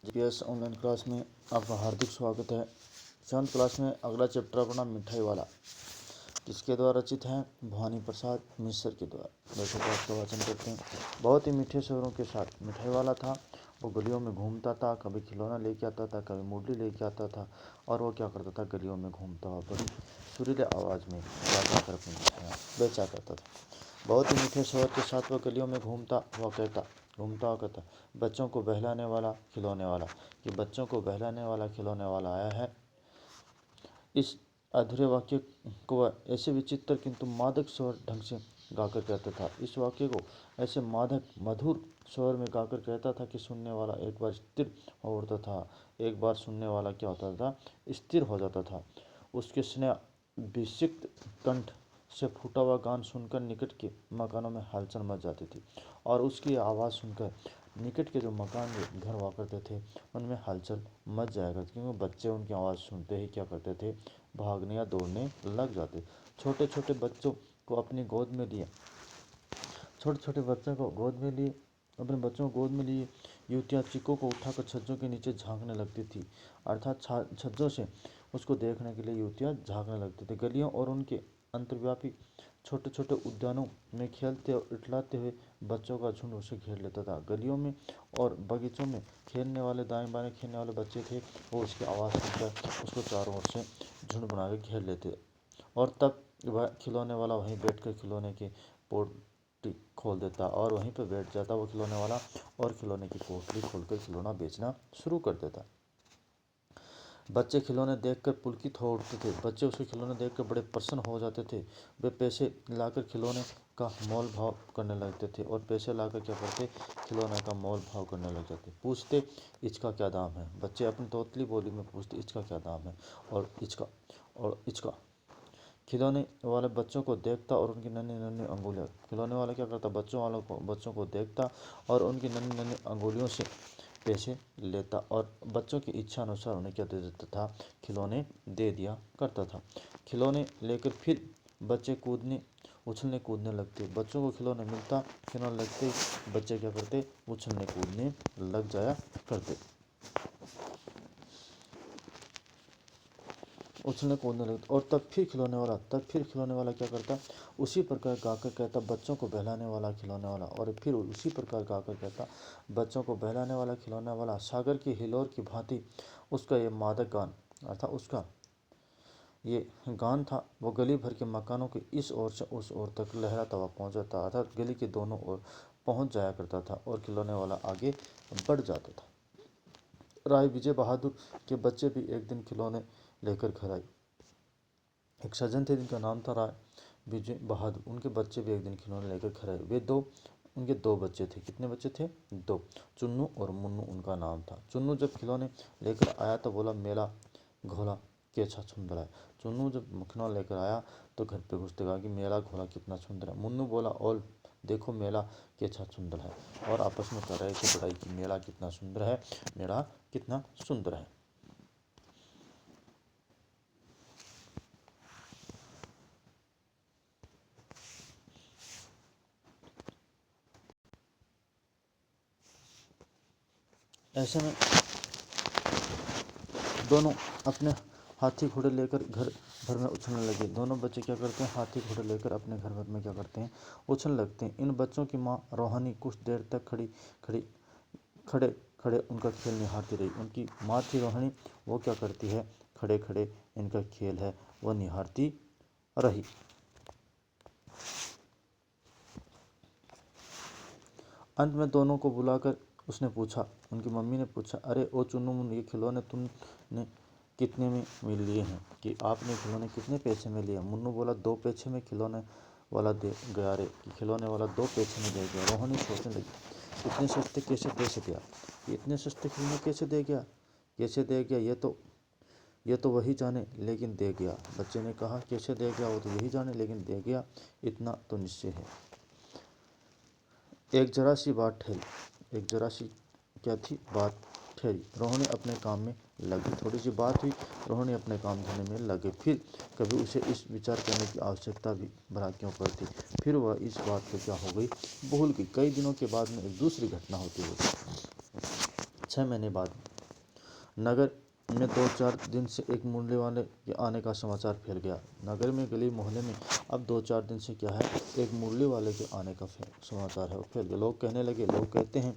GPS online class में आपका हार्दिक स्वागत है। 7th क्लास में अगला चैप्टर अपना मिठाई वाला, किसके द्वारा रचित है? भवानी प्रसाद मिश्र के द्वारा। देखो तो आपका वाचन करते हैं। बहुत ही मीठे स्वरों के साथ मिठाई वाला था। वो गलियों में घूमता था, कभी खिलौना लेके आता था, कभी मुरली लेके आता था। और वो क्या करता था? गलियों में घूमता हुआ बड़ी सुरीले आवाज़ में जाकर अपनी मिठाइयाँ बेचा करता था। बहुत ही मीठे स्वर के साथ वह गलियों में घूमता हुआ कहता, बच्चों को बहलाने वाला खिलौने वाला। कि बच्चों को बहलाने वाला खिलौने वाला आया है। इस अधूरे वाक्य को वह ऐसे विचित्र किंतु मादक स्वर ढंग से गाकर कहता था। इस वाक्य को ऐसे मादक मधुर स्वर में गाकर कहता था कि सुनने वाला एक बार स्थिर हो उठता था। एक बार सुनने वाला क्या होता था? स्थिर हो जाता था। उसके स्नेह विसिक्त कंठ से फूटा हुआ गान सुनकर निकट के मकानों में हलचल मच जाती थी। और उसकी आवाज़ सुनकर निकट के जो मकान घर हुआ करते थे उनमें हलचल मच जाया करती, क्योंकि बच्चे उनकी आवाज़ सुनते ही क्या करते थे? भागने या दौड़ने लग जाते। छोटे छोटे बच्चों को अपनी गोद में लिए अपने बच्चों को गोद में लिए युवतियाँ चिक्कों को उठाकर छज्जों के नीचे झांकने लगती थी। अर्थात छज्जों से उसको देखने के लिए युवतियाँ झांकने लगती थी। गलियों और उनके अंतर्व्यापी छोटे छोटे उद्यानों में खेलते और इटलाते हुए बच्चों का झुंड उसे घेर लेता था। गलियों में और बगीचों में खेलने वाले, दाएं बाएं खेलने वाले बच्चे थे, वो उसकी आवाज़ सुनकर उसको चारों ओर से झुंड बनाकर घेर लेते। और तब वह खिलौने वाला वहीं बैठकर खिलौने की पोटली खोल देता और वहीं पर बैठ जाता वो खिलौने वाला, और खिलौने की पोटली खोलकर खिलौना बेचना शुरू कर देता। बच्चे खिलौने देखकर पुलकित हो उठते थे। बच्चे उसके खिलौने देखकर बड़े प्रसन्न हो जाते थे। वे पैसे लाकर खिलौने का मोल भाव करने लगते थे, और पैसे लाकर क्या करते? खिलौने का मोल भाव करने लग जाते। पूछते, इसका क्या दाम है? बच्चे अपनी तोतली बोली में पूछते, इसका क्या दाम है? और इसका खिलौने वाले बच्चों को देखता और उनकी नन्ही नन्ही अंगुलियां, खिलौने वाला क्या करता? बच्चों को देखता और उनकी नन्ही नन्ही अंगुलियों से पैसे लेता, और बच्चों की इच्छा अनुसार उन्हें क्या दे देता था? खिलौने दे दिया करता था। खिलौने लेकर फिर बच्चे उछलने कूदने लगते। बच्चों को खिलौने लगते ही बच्चे क्या करते? उछलने कूदने लग जाया करते। उछलने कूदने लगता। और तब फिर खिलौने वाला क्या करता? उसी प्रकार गाकर कहता, बच्चों को बहलाने वाला खिलौने वाला। और फिर उसी प्रकार गाकर कहता, बच्चों को बहलाने वाला खिलौने वाला। सागर की हिलोर की भांति उसका ये मादक गान, अर्थात उसका ये गान था, वो गली भर के मकानों के इस ओर से उस ओर तक लहराता हुआ पहुंचा था। अर्थात गली के दोनों ओर पहुंच जाया करता था, और खिलौने वाला आगे बढ़ जाता था। राय विजय बहादुर के बच्चे भी एक दिन खिलौने लेकर घर आए। एक सज्जन थे जिनका नाम था राय विजय बहादुर। उनके बच्चे भी एक दिन खिलौने लेकर घर आए। उनके दो बच्चे थे। कितने बच्चे थे? दो। चुन्नू और मुन्नू उनका नाम था। चुन्नू जब खिलौने लेकर आया तो बोला, मेला घोला कैसा सुंदर है। चुन्नू जब खिलौना लेकर आया तो घर पे घुसते कहा कि मेला घोला कितना सुंदर है। मुन्नू बोला, और देखो मेला कैसा सुंदर है। और आपस में कर रहे थे बड़ाई कि मेला कितना सुंदर है, मेला कितना सुंदर है। ऐसे में दोनों अपने हाथी घोड़े लेकर घर भर में उछलने लगे। दोनों बच्चे क्या करते हैं? हाथी घोड़े लेकर अपने घर भर में क्या करते हैं? उछलने लगते हैं। इन बच्चों की माँ रोहानी कुछ देर तक खड़े खड़े उनका खेल निहारती रही। उनकी माँ थी रोहिणी, वो क्या करती है? खड़े खड़े इनका खेल है वह निहारती रही। अंत में दोनों को बुलाकर उसने पूछा, उनकी मम्मी ने पूछा, अरे ओ चुन्नू मुन्नू, ये खिलौने तुमने कितने में मिल लिए हैं? कि आपने खिलौने कितने पैसे में लिए? मुन्नू बोला, 2 पैसे में खिलौने वाला दे गया रे। कि खिलौने वाला 2 पैसे में दे गया। रोहिणी सोचने लगी, इतने सस्ते कैसे दे सके? इतने सस्ते खिलौने कैसे दे गया? ये तो वही जाने, लेकिन दे गया। बच्चे ने कहा, कैसे दे गया? वो तो यही जाने, लेकिन दे गया, इतना तो निश्चय है। एक जरा सी क्या थी? बात ठहरी। रोहिणी अपने काम में लगी। थोड़ी सी बात हुई, रोहिणी अपने काम धंधे में लगे। फिर कभी उसे इस विचार करने की आवश्यकता भी भला क्यों पड़ती? फिर वह इस बात को क्या हो गई? भूल गई। कई दिनों के बाद में एक दूसरी घटना होती है। 6 महीने बाद नगर में 2-4 दिन से एक मुरली वाले के आने का समाचार फैल गया। नगर में गली मोहल्ले में अब 2-4 दिन से क्या है, एक मुरली वाले के आने का समाचार है वो फैल गया। लोग कहने लगे, लोग कहते हैं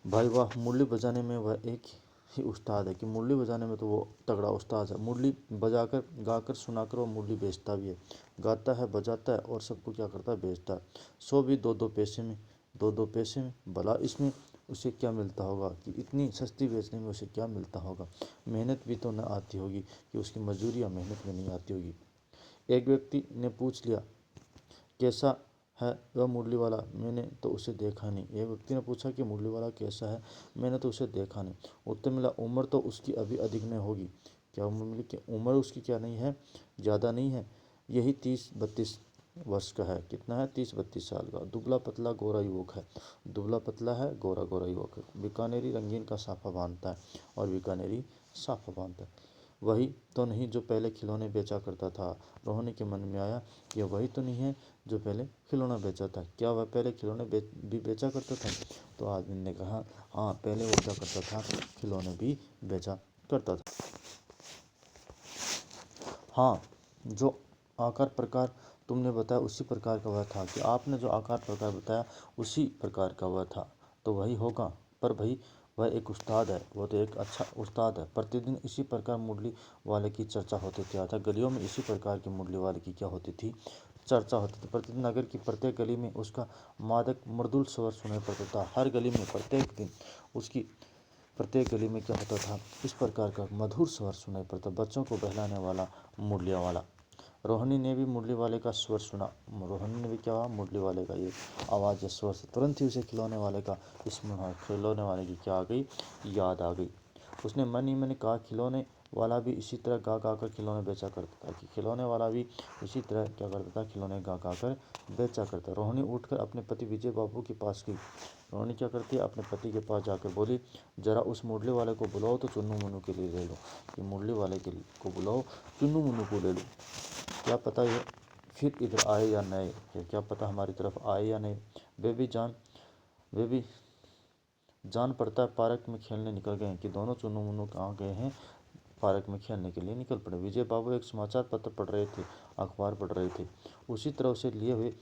भाई वाह, मुरली बजाने में वह एक ही उस्ताद है, कि मुरली बजाने में तो वो तगड़ा उस्ताद है। मुरली बजाकर गाकर सुनाकर वो मुरली बेचता भी है, गाता है बजाता है और सबको क्या करता है, बेचता है। सो भी 2-2 पैसे में, 2-2 पैसे में। भला इसमें उसे क्या मिलता होगा, कि इतनी सस्ती बेचने में उसे क्या मिलता होगा। मेहनत भी तो न आती होगी, कि उसकी मजदूरी या मेहनत में नहीं आती होगी। एक व्यक्ति ने पूछ लिया, कैसा है वह मुरली वाला, मैंने तो उसे देखा नहीं। एक व्यक्ति ने पूछा कि मुरली वाला कैसा है, मैंने तो उसे देखा नहीं। उत्तर मिला, उम्र तो उसकी अभी अधिक नहीं होगी। क्या उम्र मिली, कि उम्र उसकी क्या नहीं है, ज़्यादा नहीं है, यही 30-32 वर्ष का है। कितना है, 30-32 साल का। दुबला पतला गोरा युवक है, दुबला पतला है, गोरा गोरा युवक है। बीकानेरी रंगीन का साफा बांधता है, और बीकानेरी साफा बांधता है। वही तो नहीं जो पहले खिलौने बेचा करता था। रोहनी के मन में आया कि वही तो नहीं है जो पहले खिलौना बेचा था। क्या वह पहले खिलौने भी बेचा करता था। तो आदमी ने कहा, हाँ पहले वो क्या करता था, खिलौने भी बेचा करता था। हाँ, जो आकार प्रकार तुमने बताया उसी प्रकार का वह था, कि आपने जो आकार प्रकार बताया उसी प्रकार का वह था, तो वही होगा। पर भाई वह एक उस्ताद है, वो तो एक अच्छा उस्ताद है। प्रतिदिन इसी प्रकार मुरली वाले की चर्चा होती थी, अर्थात गलियों में इसी प्रकार की मुरली वाले की क्या होती थी, चर्चा होती थी। प्रतिदिन नगर की प्रत्येक गली में उसका मादक मृदुल स्वर सुनाई पड़ता था। हर गली में प्रत्येक दिन उसकी प्रत्येक गली में क्या होता था, इस प्रकार का मधुर स्वर सुनाई पड़ता, बच्चों को बहलाने वाला मुरलिया वाला। रोहिणी ने भी मुरली वाले का स्वर सुना। रोहिणी ने भी क्या, मुरली वाले का ये आवाज़ या स्वर से तुरंत ही उसे खिलौने वाले का स्मरण, खिलौने वाले की क्या आ गई, याद आ गई। उसने मन ही मन कहा, खिलौने वाला भी इसी तरह गा गा कर खिलौने बेचा करता था, कि खिलौने वाला भी इसी तरह क्या करता था, खिलौने गा गा कर बेचा करता। रोहिणी उठकर अपने पति विजय बाबू के पास गई। रोहिणी क्या करती है, अपने पति के पास जाकर बोली, जरा उस मुरली वाले को बुलाओ तो चुन्नू मुन्नू के लिए ले लो, कि मुरली वाले को बुलाओ, चुन्नू मुन्नू को ले लो। क्या पता ये फिर इधर आए या नहीं, क्या पता हमारी तरफ आए या नहीं। वे भी जान पड़ता है पार्क में खेलने निकल गए हैं, कि दोनों चुन्नू मुन्नू कहाँ गए हैं, पार्क में खेलने के लिए निकल पड़े। विजय बाबू एक समाचार पत्र पढ़ रहे थे, अखबार पढ़ रहे थे। उसी तरह उसे लिए हुए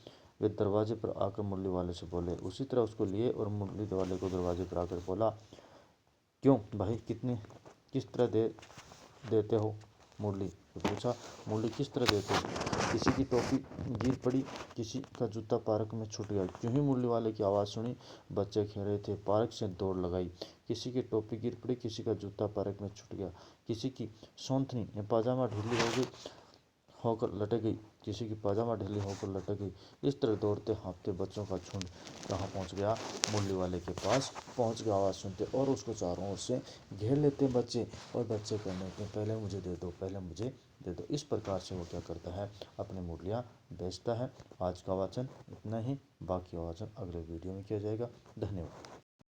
वे दरवाजे पर आकर मुरली वाले से बोले, उसी तरह उसको लिए और मुरली वाले को दरवाजे पर आकर बोला, क्यों भाई, किस तरह देते हो मुरली। तो पूछा, मुरली किस तरह देते हो। किसी की टोपी गिर पड़ी, किसी का जूता पार्क में छूट गया। क्यों ही मुरली वाले की आवाज़ सुनी, बच्चे खेल रहे थे, पार्क से दौड़ लगाई। किसी की टोपी गिर पड़ी, किसी का जूता पार्क में छूट गया, किसी की सौंथनी या पाजामा ढीली हो गई होकर लटक गई, किसी की पाजामा ढीली होकर लटक गई। इस तरह दौड़ते हाँफते बच्चों का झुंड कहाँ पहुँच गया, मुरली वाले के पास पहुँच गया। आवाज़ सुनते और उसको चारों ओर से घेर लेते बच्चे, और बच्चे कहने लगते, पहले मुझे दे दो, पहले मुझे दे दो। इस प्रकार से वो क्या करता है, अपनी मुरलियाँ बेचता है। आज का वाचन इतना ही, बाकी वाचन अगले वीडियो में किया जाएगा। धन्यवाद।